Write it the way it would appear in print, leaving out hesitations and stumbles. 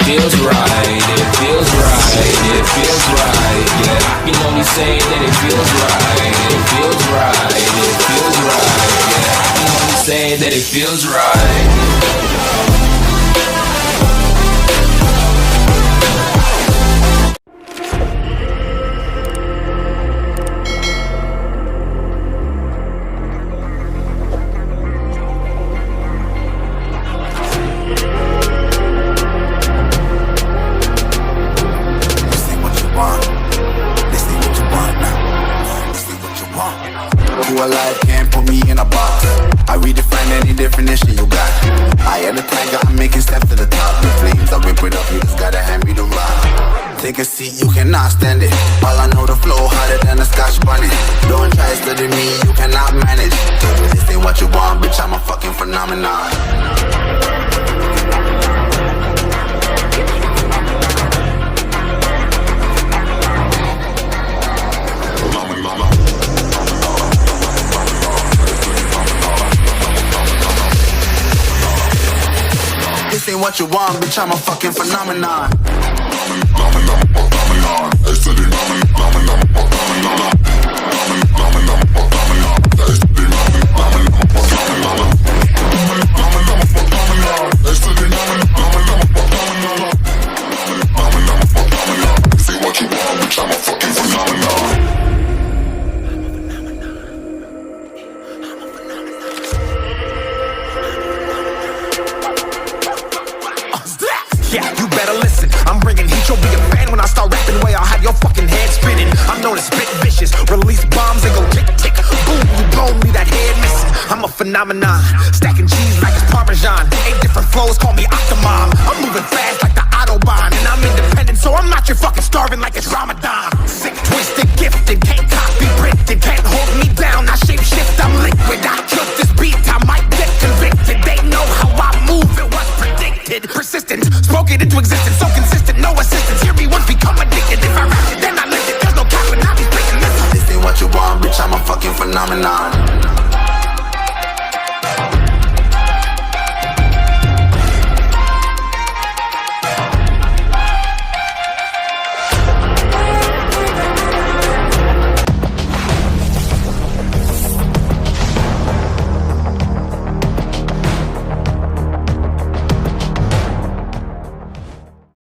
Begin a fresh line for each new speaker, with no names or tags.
feels right, it feels right, it feels right. Yeah, I can only say that it feels right, it feels right, it feels right. Yeah, I can only say that it feels right.
Alive can't put me in a box. I redefine any definition you got. I am the tiger, I'm making steps to the top. The flames, I whip it up, you just gotta hand me the rock. Take a seat, you cannot stand it. All I know, the flow harder than a Scotch bonnet. Don't try study me, you cannot manage. This ain't what you want, bitch, I'm a fucking phenomenon. This ain't what you want, bitch, I'm a fucking phenomenon.
Yeah, you better listen. I'm bringing heat, you'll be a fan when I start rapping. Way I'll have your fucking head spinning. I'm known as spit vicious, release bombs and go tick tick. Boom, you blow me that head missing. I'm a phenomenon, stacking cheese like it's Parmesan. 8 different flows, call me Octomom. I'm moving fast like the Autobahn, and I'm independent, so I'm not your fucking starving like it's Ramadan. Sick, twisted, gifted, can't copy, printed, can't hold me down. I shape shift, I'm liquid. I killed this beat, I might get convicted. They know how I move, it was predicted. Persistent, spoke it into existence, so consistent, no assistance. Hear me once, become addicted. If I rap it, then I live it. There's no cap, and I be speaking. Listen,
this ain't what you want, bitch, I'm a fucking phenomenon.